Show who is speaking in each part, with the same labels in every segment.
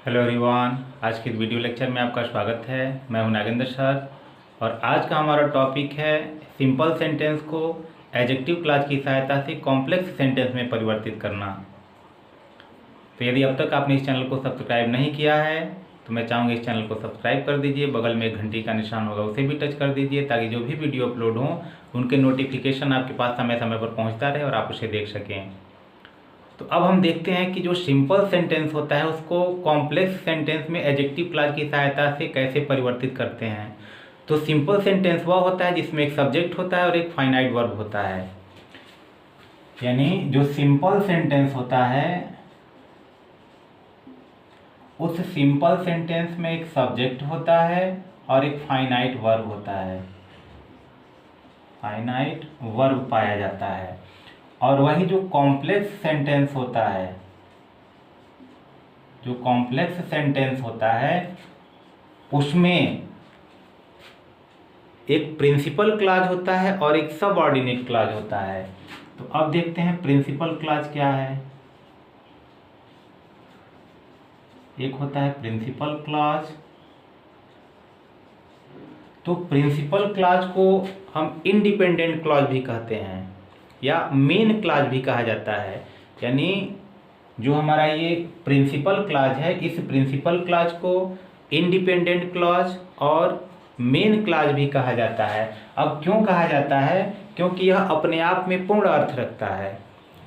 Speaker 1: Hello everyone, आज के video lecture में आपका स्वागत है। मैं हूं नागेंद्र सर और आज का हमारा टॉपिक है सिंपल सेंटेंस को एडजेक्टिव क्लॉज की सहायता से कॉम्प्लेक्स सेंटेंस में परिवर्तित करना। तो यदि अब तक आपने इस चैनल को सब्सक्राइब नहीं किया है तो मैं चाहूँगा इस चैनल को सब्सक्राइब कर दीजिए, बगल में एक घंटी का निशान होगा उसे भी टच कर दीजिए ताकि जो भी वीडियो अपलोड हों उनके नोटिफिकेशन आपके पास समय समय पर पहुँचता रहे और आप उसे देख सकें। तो अब हम देखते हैं कि जो सिंपल सेंटेंस होता है उसको कॉम्प्लेक्स सेंटेंस में एडजेक्टिव क्लॉज की सहायता से कैसे परिवर्तित करते हैं। तो सिंपल सेंटेंस वह होता है जिसमें एक सब्जेक्ट होता है और एक फाइनाइट वर्ब होता है। यानी जो सिंपल सेंटेंस होता है उस सिंपल सेंटेंस में एक सब्जेक्ट होता है और एक फाइनाइट वर्ब होता है, फाइनाइट वर्ब पाया जाता है। और वही जो कॉम्प्लेक्स सेंटेंस होता है, जो कॉम्प्लेक्स सेंटेंस होता है उसमें एक प्रिंसिपल क्लॉज होता है और एक सबऑर्डिनेट क्लॉज होता है। तो अब देखते हैं प्रिंसिपल क्लॉज क्या है। एक होता है प्रिंसिपल क्लॉज। तो प्रिंसिपल क्लॉज को हम इंडिपेंडेंट क्लॉज भी कहते हैं या मेन क्लॉज भी कहा जाता है। यानी जो हमारा ये प्रिंसिपल क्लॉज है, इस प्रिंसिपल क्लॉज को इंडिपेंडेंट क्लॉज और मेन क्लॉज भी कहा जाता है। अब क्यों कहा जाता है? क्योंकि यह अपने आप में पूर्ण अर्थ रखता है।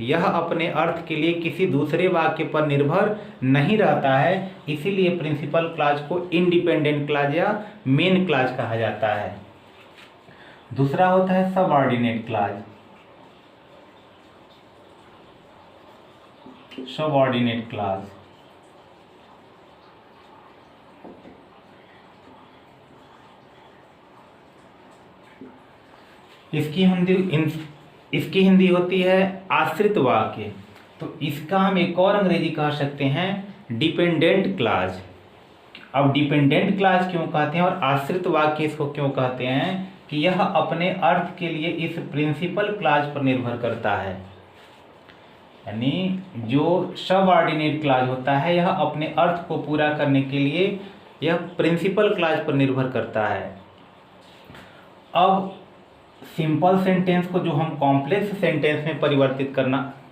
Speaker 1: यह अपने अर्थ के लिए किसी दूसरे वाक्य पर निर्भर नहीं रहता है, इसीलिए प्रिंसिपल क्लॉज को इंडिपेंडेंट क्लॉज या मेन क्लॉज कहा जाता है। दूसरा होता है सबऑर्डिनेट क्लॉज। सबऑर्डिनेट क्लॉज इसकी हिंदी होती है आश्रित वाक्य। तो इसका हम एक और अंग्रेजी कह सकते हैं डिपेंडेंट क्लॉज। अब डिपेंडेंट क्लॉज क्यों कहते हैं और आश्रित वाक्य इसको क्यों कहते हैं कि यह अपने अर्थ के लिए इस प्रिंसिपल क्लॉज पर निर्भर करता है। यानी जो सबऑर्डिनेट क्लॉज होता है यह अपने अर्थ को पूरा करने के लिए यह प्रिंसिपल क्लॉज पर निर्भर करता है। अब सिंपल सेंटेंस को जो हम कॉम्प्लेक्स सेंटेंस में परिवर्तित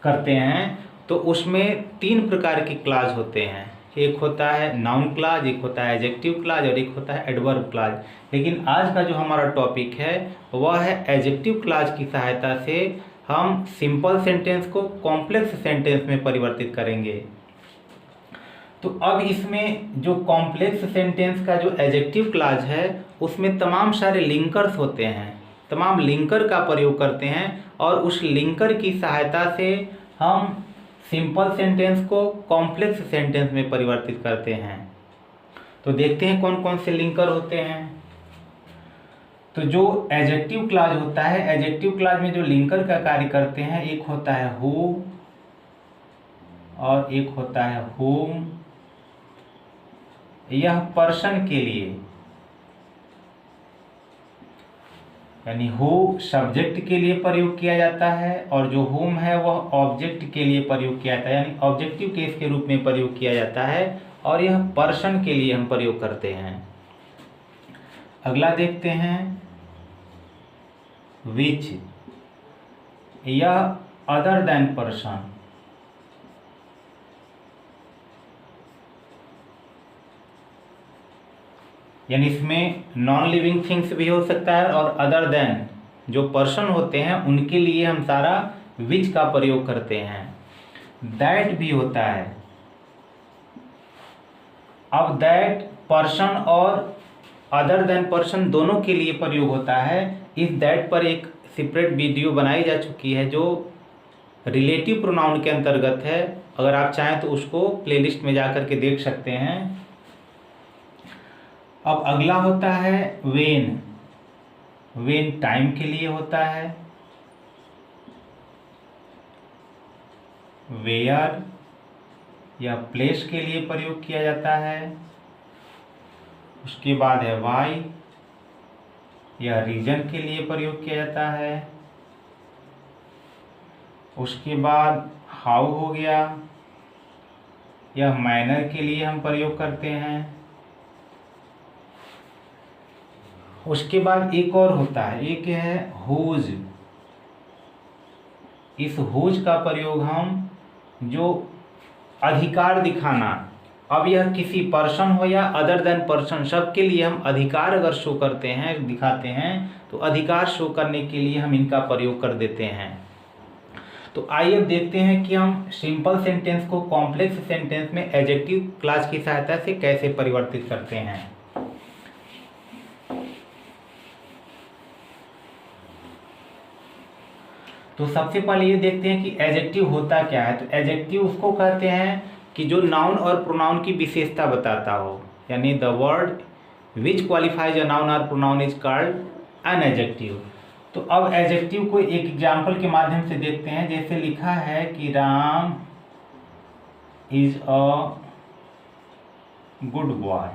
Speaker 1: करते हैं तो उसमें तीन प्रकार के क्लॉज होते हैं। एक होता है नाउन क्लॉज, एक होता है एडजेक्टिव क्लॉज और एक होता है एडवर्ब क्लॉज। लेकिन आज का जो हमारा टॉपिक है वह है एडजेक्टिव क्लॉज की सहायता से हम सिंपल सेंटेंस को कॉम्प्लेक्स सेंटेंस में परिवर्तित करेंगे। तो अब इसमें जो कॉम्प्लेक्स सेंटेंस का जो एडजेक्टिव क्लॉज है उसमें तमाम सारे लिंकर्स होते हैं, तमाम लिंकर का प्रयोग करते हैं और उस लिंकर की सहायता से हम सिंपल सेंटेंस को कॉम्प्लेक्स सेंटेंस में परिवर्तित करते हैं। तो देखते हैं कौन कौन से लिंकर होते हैं। तो जो एडजेक्टिव क्लॉज होता है, एडजेक्टिव क्लॉज में जो लिंकर का कार्य करते हैं, एक होता है हु और एक होता है whom। यह पर्सन के लिए, यानी हु सब्जेक्ट के लिए प्रयोग किया जाता है और जो whom है वह ऑब्जेक्ट के लिए प्रयोग किया जाता है, यानी ऑब्जेक्टिव केस के रूप में प्रयोग किया जाता है और यह पर्सन के लिए हम प्रयोग करते हैं। अगला देखते हैं विच। यह अदर देन पर्सन, यानी इसमें नॉन लिविंग थिंग्स भी हो सकता है और अदर देन जो पर्सन होते हैं उनके लिए हम सारा विच का प्रयोग करते हैं। दैट भी होता है। अब दैट पर्सन और अदर देन पर्सन दोनों के लिए प्रयोग होता है। इस दैट पर एक सेपरेट वीडियो बनाई जा चुकी है जो रिलेटिव प्रोनाउन के अंतर्गत है। अगर आप चाहें तो उसको प्लेलिस्ट में जाकर के देख सकते हैं। अब अगला होता है वेन। वेन टाइम के लिए होता है। वेयर या प्लेस के लिए प्रयोग किया जाता है। उसके बाद है वाई, यह रीजन के लिए प्रयोग किया जाता है। उसके बाद हाउ हो गया, यह मैनर के लिए हम प्रयोग करते हैं। उसके बाद एक और होता है, एक है हुज। इस हुज का प्रयोग हम जो अधिकार दिखाना, अब यह किसी पर्सन हो या अदर देन पर्सन, सबके लिए हम अधिकार अगर शो करते हैं, दिखाते हैं, तो अधिकार शो करने के लिए हम इनका प्रयोग कर देते हैं। तो आइए अब देखते हैं कि हम सिंपल सेंटेंस को कॉम्प्लेक्स सेंटेंस में एडजेक्टिव क्लॉज की सहायता से कैसे परिवर्तित करते हैं। तो सबसे पहले ये देखते हैं कि एडजेक्टिव होता क्या है। तो एडजेक्टिव उसको कहते हैं कि जो नाउन और प्रोनाउन की विशेषता बताता हो, यानी the word which qualifies a noun और pronoun is called an adjective. तो अब एडजेक्टिव को एक एग्जाम्पल के माध्यम से देखते हैं। जैसे लिखा है कि Ram is a good boy,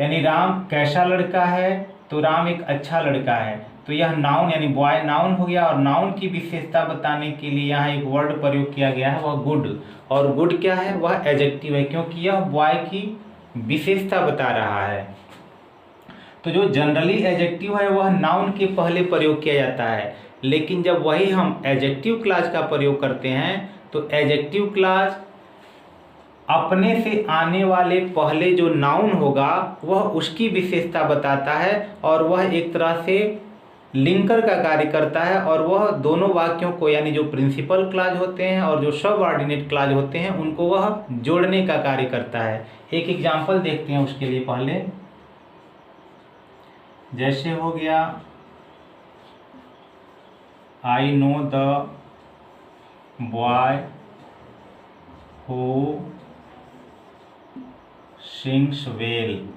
Speaker 1: यानी राम कैसा लड़का है, तो राम एक अच्छा लड़का है। तो यह नाउन यानी बॉय नाउन हो गया, और नाउन की विशेषता बताने के लिए यहाँ एक वर्ड प्रयोग किया गया है, वह गुड। और गुड क्या है, वह एडजेक्टिव है, क्योंकि यह बॉय की विशेषता बता रहा है। तो जो जनरली एडजेक्टिव है वह नाउन के पहले प्रयोग किया जाता है, लेकिन जब वही हम एडजेक्टिव क्लॉज का प्रयोग करते हैं तो एडजेक्टिव क्लॉज अपने से आने वाले पहले जो नाउन होगा वह उसकी विशेषता बताता है, और वह एक तरह से लिंकर का कार्य करता है, और वह दोनों वाक्यों को, यानी जो प्रिंसिपल क्लॉज होते हैं और जो सबऑर्डिनेट क्लॉज होते हैं, उनको वह जोड़ने का कार्य करता है। एक एग्जाम्पल देखते हैं उसके लिए पहले। जैसे हो गया आई know the boy who sings well.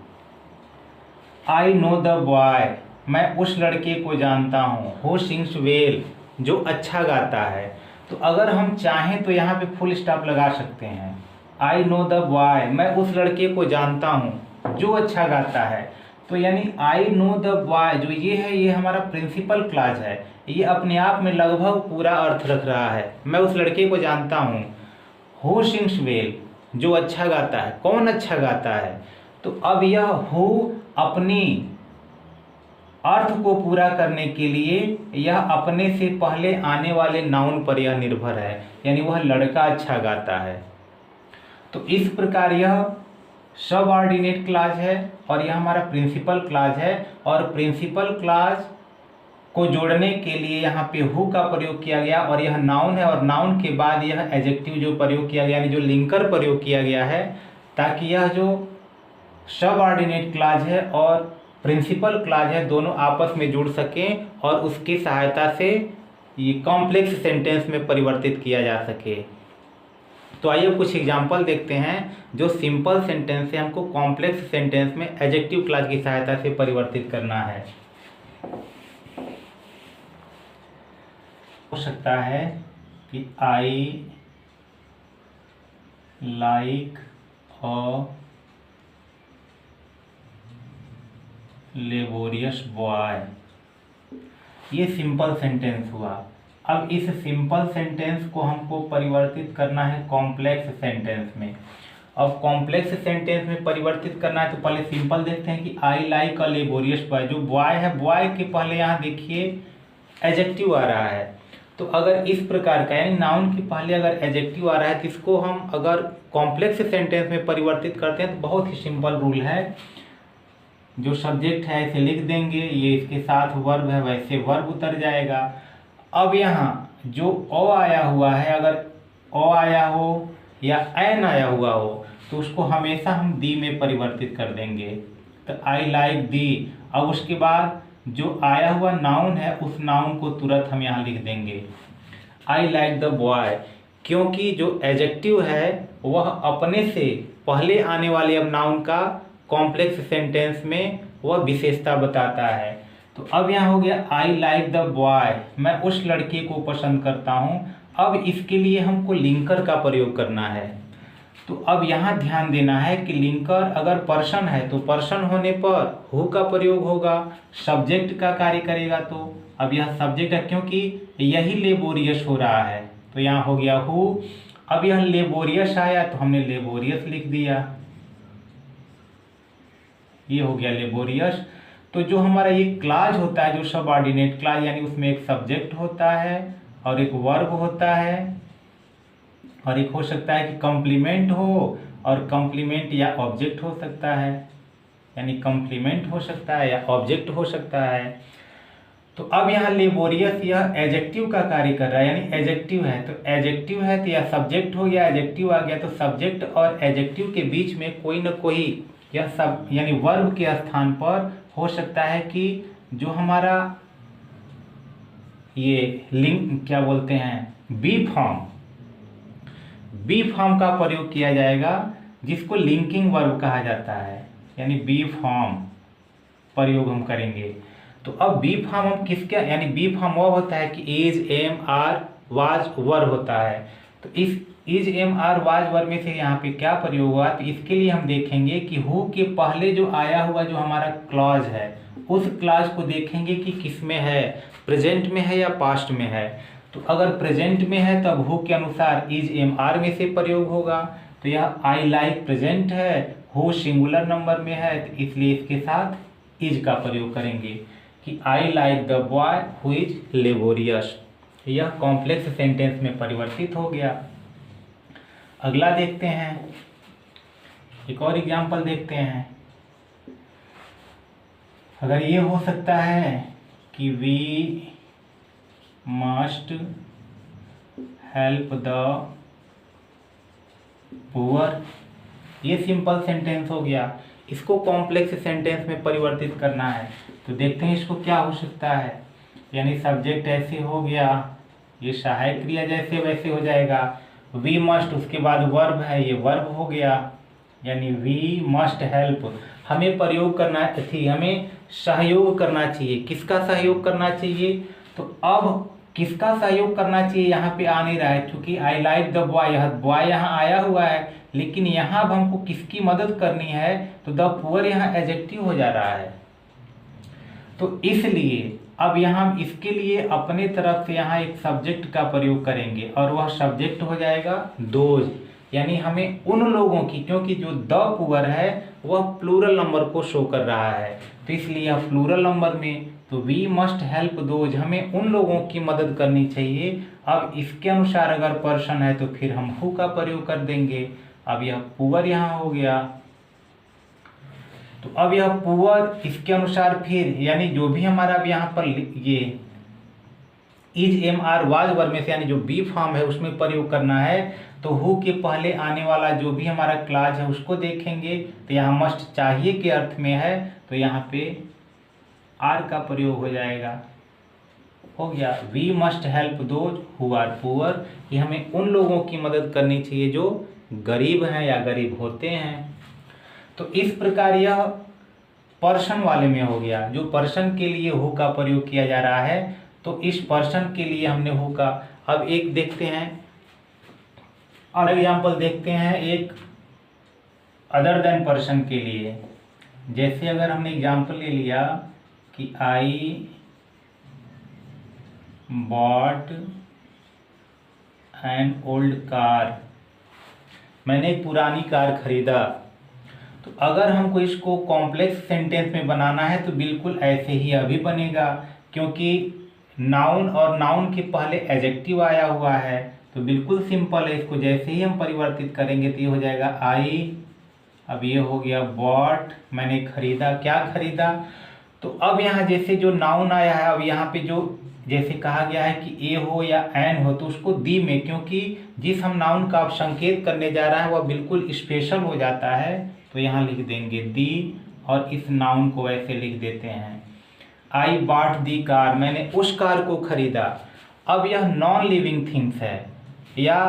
Speaker 1: I know the boy, मैं उस लड़के को जानता हूँ, हु सिंग्स वेल, जो अच्छा गाता है। तो अगर हम चाहें तो यहाँ पे फुल स्टॉप लगा सकते हैं। आई नो द बॉय, मैं उस लड़के को जानता हूँ जो अच्छा गाता है। तो यानी आई नो द बॉय जो ये है, ये हमारा प्रिंसिपल क्लॉज है, ये अपने आप में लगभग पूरा अर्थ रख रहा है। मैं उस लड़के को जानता हूँ, हु सिंग्स वेल, जो अच्छा गाता है। कौन अच्छा गाता है? तो अब यह हु अपनी अर्थ को पूरा करने के लिए यह अपने से पहले आने वाले नाउन पर यह निर्भर है, यानी वह लड़का अच्छा गाता है। तो इस प्रकार यह सबऑर्डिनेट क्लॉज है और यह हमारा प्रिंसिपल क्लॉज है। और प्रिंसिपल क्लॉज को जोड़ने के लिए यहाँ पे हु का प्रयोग किया गया, और यह नाउन है, और नाउन के बाद यह एडजेक्टिव जो प्रयोग किया गया, यानी जो लिंकर प्रयोग किया गया है, ताकि यह जो सबऑर्डिनेट क्लॉज है और प्रिंसिपल क्लॉज है दोनों आपस में जुड़ सकें और उसकी सहायता से ये कॉम्प्लेक्स सेंटेंस में परिवर्तित किया जा सके। तो आइए कुछ एग्जांपल देखते हैं जो सिंपल सेंटेंस से हमको कॉम्प्लेक्स सेंटेंस में एडजेक्टिव क्लॉज की सहायता से परिवर्तित करना है। हो सकता है कि I like a laborious boy, ये सिंपल सेंटेंस हुआ। अब इस सिंपल सेंटेंस को हमको परिवर्तित करना है कॉम्प्लेक्स सेंटेंस में। अब कॉम्प्लेक्स सेंटेंस में परिवर्तित करना है तो पहले सिंपल देखते हैं कि I like a laborious boy. जो बॉय है, बॉय के पहले यहाँ देखिए एडजेक्टिव आ रहा है। तो अगर इस प्रकार का, यानी नाउन के पहले अगर एडजेक्टिव आ रहा है, तो इसको हम अगर कॉम्प्लेक्स सेंटेंस में परिवर्तित करते हैं तो बहुत ही सिंपल रूल है। जो सब्जेक्ट है इसे लिख देंगे, ये इसके साथ वर्ब है, वैसे वर्ब उतर जाएगा। अब यहाँ जो ओ आया हुआ है, अगर ओ आया हो या एन आया हुआ हो तो उसको हमेशा हम दी में परिवर्तित कर देंगे। तो आई लाइक दी। अब उसके बाद जो आया हुआ नाउन है उस नाउन को तुरंत हम यहाँ लिख देंगे आई लाइक द बॉय, क्योंकि जो एडजेक्टिव है वह अपने से पहले आने वाले अब नाउन का कॉम्प्लेक्स सेंटेंस में वह विशेषता बताता है। तो अब यहाँ हो गया आई लाइक द बॉय, मैं उस लड़के को पसंद करता हूँ। अब इसके लिए हमको लिंकर का प्रयोग करना है। तो अब यहाँ ध्यान देना है कि लिंकर अगर पर्सन है तो पर्सन होने पर हु का प्रयोग होगा, सब्जेक्ट का कार्य करेगा। तो अब यह सब्जेक्ट है क्योंकि यही लेबोरियस हो रहा है, तो यहाँ हो गया हु। अब यह लेबोरियस आया तो हमने लेबोरियस लिख दिया, ये हो गया लेबोरियस। तो जो हमारा ये क्लाज होता है, जो सबऑर्डिनेट क्लाज, यानी उसमें एक सब्जेक्ट होता है और एक वर्ब होता है, और एक हो सकता है कि कॉम्प्लीमेंट हो, और कॉम्प्लीमेंट या ऑब्जेक्ट हो सकता है, यानी कॉम्प्लीमेंट हो सकता है या ऑब्जेक्ट हो सकता है। तो अब यहाँ लेबोरियस यह एडजेक्टिव का कार्य कर रहा है, यानी एडजेक्टिव है, तो एडजेक्टिव है तो यह सब्जेक्ट हो गया, एडजेक्टिव आ गया, तो सब्जेक्ट और एडजेक्टिव के बीच में कोई ना कोई यह सब यानी वर्ब के स्थान पर हो सकता है कि जो हमारा ये लिंक क्या बोलते हैं, बी फॉर्म का प्रयोग किया जाएगा, जिसको लिंकिंग वर्ब कहा जाता है, यानी बी फॉर्म प्रयोग हम करेंगे। तो अब बी फॉर्म हम किसका, यानी बी फॉर्म वो होता है कि इज, एम, आर, वाज, वर होता है। तो इस इज, एम, आर, वाज, वर में से यहाँ पे क्या प्रयोग हुआ, तो इसके लिए हम देखेंगे कि हु के पहले जो आया हुआ जो हमारा क्लॉज है, उस क्लॉज को देखेंगे कि किस में है, प्रेजेंट में है या पास्ट में है। तो अगर प्रेजेंट में है तब हु के अनुसार इज, एम, आर में से प्रयोग होगा। तो यह आई लाइक प्रेजेंट है, हु सिंगुलर नंबर में है, तो इसलिए इसके साथ इज का प्रयोग करेंगे कि I like the boy who is laborious. यह कॉम्प्लेक्स सेंटेंस में परिवर्तित हो गया। अगला देखते हैं, एक और एग्जाम्पल देखते हैं। अगर ये हो सकता है कि we must help the poor, ये सिंपल सेंटेंस हो गया। इसको कॉम्प्लेक्स सेंटेंस में परिवर्तित करना है, तो देखते हैं इसको क्या हो सकता है। यानी सब्जेक्ट ऐसे हो गया, ये सहायक क्रिया जैसे वैसे हो जाएगा, वी मस्ट, उसके बाद वर्ब है, ये वर्ब हो गया, यानी वी मस्ट हेल्प। हमें प्रयोग करना थी, हमें सहयोग करना चाहिए। किसका सहयोग करना चाहिए, तो अब किसका सहयोग करना चाहिए यहाँ पे आ नहीं रहा है, क्योंकि आई लाइक द बॉय, यह बॉय यहाँ आया हुआ है, लेकिन यहाँ अब हमको किसकी मदद करनी है, तो द पुअर यहाँ एडजेक्टिव हो जा रहा है। तो इसलिए अब यहाँ इसके लिए अपने तरफ से यहाँ एक सब्जेक्ट का प्रयोग करेंगे, और वह सब्जेक्ट हो जाएगा दोज, यानी हमें उन लोगों की, क्योंकि जो द पुअर है वह प्लूरल नंबर को शो कर रहा है, तो इसलिए यह प्लूरल नंबर में, तो वी मस्ट हेल्प दोज, हमें उन लोगों की मदद करनी चाहिए। अब इसके अनुसार अगर पर्सन है तो फिर हम हु का प्रयोग कर देंगे। अब यह पुअर यहाँ हो गया, तो अब यह पुअर इसके अनुसार फिर, यानी जो भी हमारा अब यहाँ पर ये इज, एम, आर, वाज, वर में से, यानी जो बी फॉर्म है उसमें प्रयोग करना है, तो हु के पहले आने वाला जो भी हमारा क्लाज है उसको देखेंगे। तो यहाँ मस्ट चाहिए के अर्थ में है, तो यहाँ पे आर का प्रयोग हो जाएगा। हो गया, we must help those who are poor, कि हमें उन लोगों की मदद करनी चाहिए जो गरीब हैं या गरीब होते हैं। तो इस प्रकार यह पर्सन वाले में हो गया, जो पर्सन के लिए हु का प्रयोग किया जा रहा है, तो इस पर्सन के लिए हमने हु का। अब एक देखते हैं और एग्जाम्पल देखते हैं एक अदर देन पर्सन के लिए। जैसे अगर हमने एग्जाम्पल ले लिया कि I bought an old car, मैंने एक पुरानी कार खरीदा। तो अगर हमको इसको कॉम्प्लेक्स सेंटेंस में बनाना है तो बिल्कुल ऐसे ही अभी बनेगा, क्योंकि नाउन और नाउन के पहले एडजेक्टिव आया हुआ है, तो बिल्कुल सिंपल है। इसको जैसे ही हम परिवर्तित करेंगे तो ये हो जाएगा आई, अब ये हो गया बॉट, मैंने खरीदा, क्या खरीदा। तो अब यहाँ जैसे जो नाउन आया है, अब यहाँ पे जो जैसे कहा गया है कि ए हो या एन हो, तो उसको दी में, क्योंकि जिस हम नाउन का संकेत करने जा रहा है वह बिल्कुल स्पेशल हो जाता है, तो यहाँ लिख देंगे दी, और इस नाउन को ऐसे लिख देते हैं आई बॉट दी कार, मैंने उस कार को खरीदा। अब यह नॉन लिविंग थिंग्स है या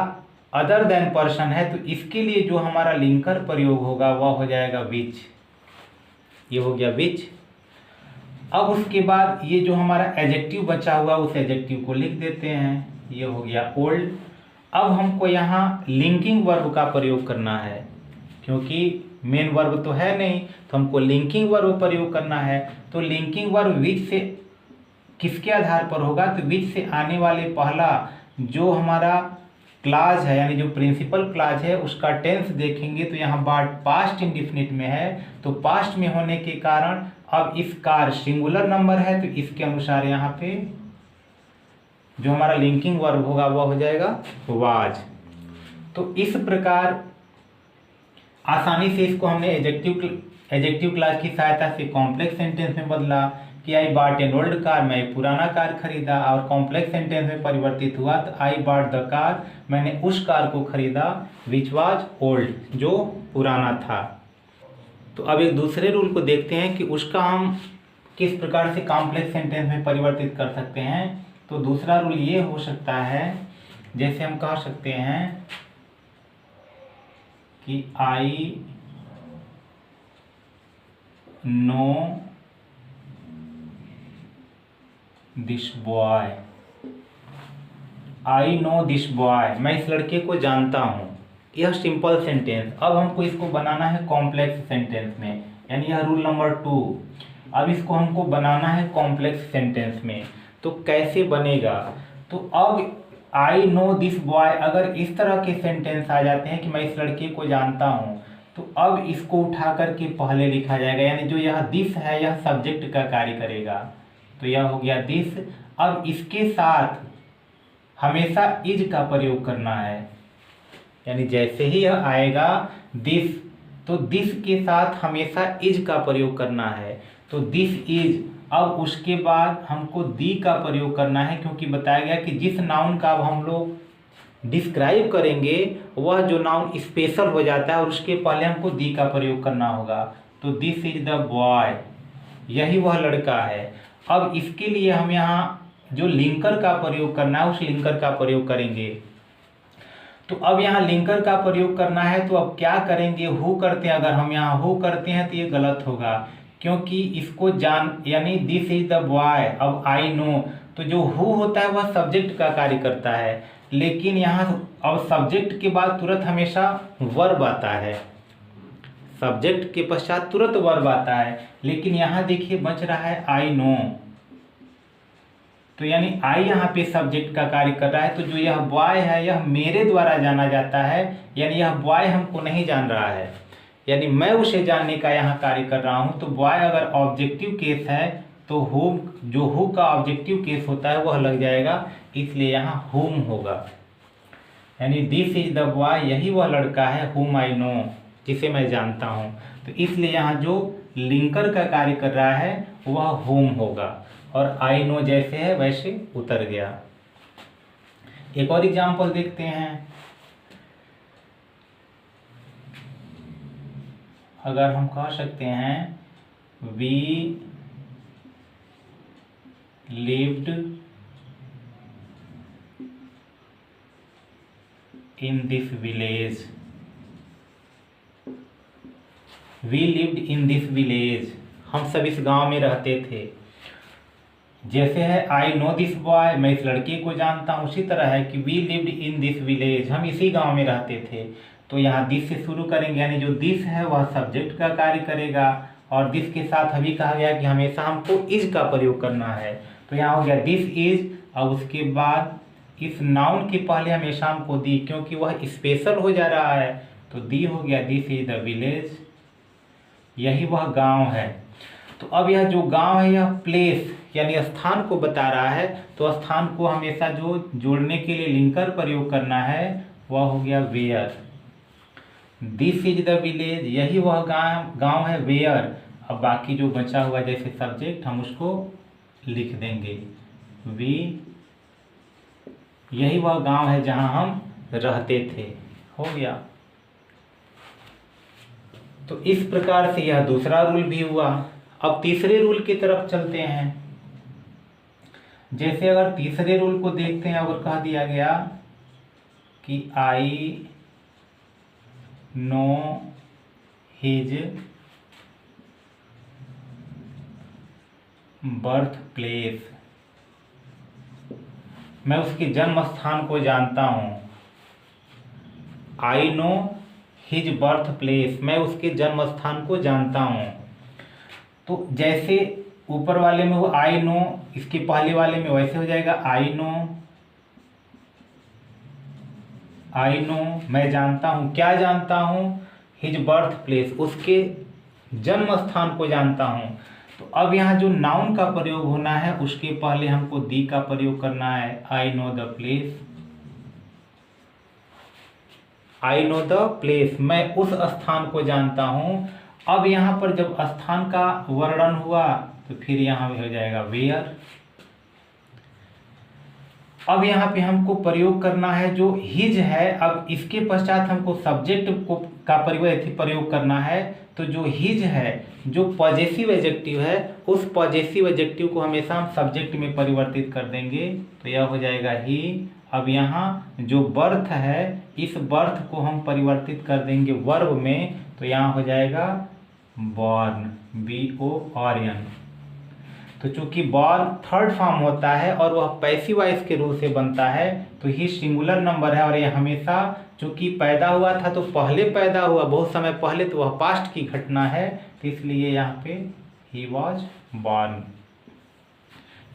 Speaker 1: अदर देन पर्सन है, तो इसके लिए जो हमारा लिंकर प्रयोग होगा वह हो जाएगा विच, ये हो गया विच। अब उसके बाद ये जो हमारा एडजेक्टिव बचा हुआ उस एडजेक्टिव को लिख देते हैं, ये हो गया ओल्ड। अब हमको यहाँ लिंकिंग वर्ब का प्रयोग करना है, क्योंकि मेन वर्ब तो है नहीं, तो हमको लिंकिंग वर्ब प्रयोग करना है। तो लिंकिंग वर्ब विच से किसके आधार पर होगा, तो विच से आने वाले पहला जो हमारा क्लाज है यानी जो प्रिंसिपल क्लाज है उसका टेंस देखेंगे तो यहाँ बात पास्ट इंडिफिनिट में है, तो पास्ट में होने के कारण अब इस कार सिंगुलर नंबर है तो इसके अनुसार यहाँ पे जो हमारा लिंकिंग वर्ब होगा वह हो जाएगा वाज। तो इस प्रकार आसानी से इसको हमने एडजेक्टिव क्लास की सहायता से कॉम्प्लेक्स सेंटेंस में बदला कि I bought an old car, मैं एक पुराना कार खरीदा, और कॉम्प्लेक्स सेंटेंस में परिवर्तित हुआ तो आई बॉट द कार, मैंने उस कार को खरीदा विच वाज ओल्ड, जो पुराना था। तो अब एक दूसरे रूल को देखते हैं कि उसका हम किस प्रकार से कॉम्प्लेक्स सेंटेंस में परिवर्तित कर सकते हैं। तो दूसरा रूल ये हो सकता है, जैसे हम कह सकते हैं कि I know this boy, I know this boy, मैं इस लड़के को जानता हूँ। यह सिंपल सेंटेंस। अब हमको इसको बनाना है कॉम्प्लेक्स सेंटेंस में, यानी यह रूल नंबर 2। अब इसको हमको बनाना है कॉम्प्लेक्स सेंटेंस में, तो कैसे बनेगा? तो अब आई नो दिस बॉय अगर इस तरह के सेंटेंस आ जाते हैं कि मैं इस लड़के को जानता हूँ, तो अब इसको उठा करके पहले लिखा जाएगा, यानी जो यह दिस है यह सब्जेक्ट का कार्य करेगा, तो यह हो गया दिस। अब इसके साथ हमेशा इज का प्रयोग करना है, यानी जैसे ही यह आएगा दिस, तो दिस के साथ हमेशा इज का प्रयोग करना है, तो दिस इज। अब उसके बाद हमको दी का प्रयोग करना है, क्योंकि बताया गया कि जिस नाउन का अब हम लोग डिस्क्राइब करेंगे वह जो नाउन स्पेशल हो जाता है और उसके पहले हमको दी का प्रयोग करना होगा, तो दिस इज द बॉय, यही वह लड़का है। अब इसके लिए हम यहाँ जो लिंकर का प्रयोग करना है उस लिंकर का प्रयोग करेंगे। तो अब यहाँ लिंकर का प्रयोग करना है, तो अब क्या करेंगे? हु करते हैं। अगर हम यहाँ हु करते हैं तो ये गलत होगा, क्योंकि इसको यानी दिस इज द बॉय, अब आई नो, तो जो हु होता है वह सब्जेक्ट का कार्य करता है, लेकिन यहाँ अब सब्जेक्ट के बाद तुरंत हमेशा वर्ब आता है, सब्जेक्ट के पश्चात तुरंत वर्ब आता है, लेकिन यहाँ देखिए बच रहा है आई नो, तो यानी आई यहाँ पे सब्जेक्ट का कार्य कर रहा है। तो जो यह बॉय है यह मेरे द्वारा जाना जाता है, यानी यह बॉय हमको नहीं जान रहा है, यानी मैं उसे जानने का यहाँ कार्य कर रहा हूँ। तो बॉय अगर ऑब्जेक्टिव केस है तो होम, जो हु का ऑब्जेक्टिव केस होता है वह लग जाएगा, इसलिए यहाँ होम होगा, यानी दिस इज द बॉय, यही वह लड़का है हुम आई नो, जिसे मैं जानता हूँ। तो इसलिए यहाँ जो लिंकर का कार्य कर रहा है वह होम होगा, और आई नो जैसे है वैसे उतर गया। एक और एग्जाम्पल देखते हैं। अगर हम कह सकते हैं we lived in this village, we lived in this village, हम सब इस गांव में रहते थे। जैसे है आई नो दिस बॉय, मैं इस लड़के को जानता हूँ, उसी तरह है कि we lived in this village, हम इसी गांव में रहते थे। तो यहाँ दिस से शुरू करेंगे, यानी जो दिस है वह सब्जेक्ट का कार्य करेगा, और दिस के साथ अभी कहा गया कि हमेशा हमको इज का प्रयोग करना है, तो यहाँ हो गया दिस इज। और उसके बाद इस नाउन के पहले हमेशा हमको दी, क्योंकि वह स्पेशल हो जा रहा है, तो दी हो गया दिस इज द विलेज, यही वह गाँव है। तो अब यह जो गांव है यह प्लेस यानी स्थान को बता रहा है, तो स्थान को हमेशा जो जोड़ने के लिए लिंकर प्रयोग करना है वह हो गया where. This is the village, यही वह गांव है वेयर। अब बाकी जो बचा हुआ जैसे सब्जेक्ट हम उसको लिख देंगे वी, यही वह गांव है जहां हम रहते थे, हो गया। तो इस प्रकार से यह दूसरा रूल भी हुआ। अब तीसरे रूल की तरफ चलते हैं। जैसे अगर तीसरे रूल को देखते हैं, अगर कह दिया गया कि I know his birth place, मैं उसके जन्म स्थान को जानता हूँ। I know his birth place, मैं उसके जन्म स्थान को जानता हूँ। तो जैसे ऊपर वाले में वो आई नो, इसके पहले वाले में वैसे हो जाएगा आई नो आई नो, मैं जानता हूँ, क्या जानता हूँ, हिज बर्थ प्लेस, उसके जन्म स्थान को जानता हूँ। तो अब यहाँ जो नाउन का प्रयोग होना है उसके पहले हमको दी का प्रयोग करना है। आई know the place, I know the place, मैं उस स्थान को जानता हूँ। अब यहाँ पर जब स्थान का वर्णन हुआ तो फिर यहाँ हो जाएगा वेयर। अब यहाँ पे हमको प्रयोग करना है जो हिज है, अब इसके पश्चात हमको सब्जेक्ट को का प्रयोग करना है। तो जो हिज है, जो पॉजेसिव एडजेक्टिव है, उस पॉजेसिव एडजेक्टिव को हमेशा हम सब्जेक्ट में परिवर्तित कर देंगे, तो यह हो जाएगा ही। अब यहाँ जो बर्थ है, इस बर्थ को हम परिवर्तित कर देंगे वर्ब में, तो यहाँ हो जाएगा बॉर्न, BORN। तो चूंकि बॉर्न थर्ड फॉर्म होता है और वह पैसिव वॉइस के रूप से बनता है, तो ही सिंगुलर नंबर है और यह हमेशा चूंकि पैदा हुआ था तो पहले पैदा हुआ, बहुत समय पहले, तो वह पास्ट की घटना है, तो इसलिए यहाँ पे ही वॉज बॉर्न।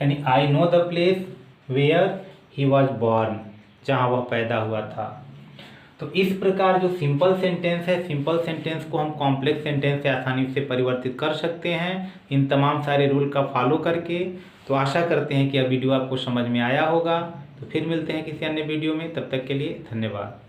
Speaker 1: यानी I know the place where he was born, जहाँ वह पैदा हुआ था। तो इस प्रकार जो सिंपल सेंटेंस है, सिंपल सेंटेंस को हम कॉम्प्लेक्स सेंटेंस से आसानी से परिवर्तित कर सकते हैं इन तमाम सारे रूल का फॉलो करके। तो आशा करते हैं कि यह वीडियो आपको समझ में आया होगा। तो फिर मिलते हैं किसी अन्य वीडियो में, तब तक के लिए धन्यवाद।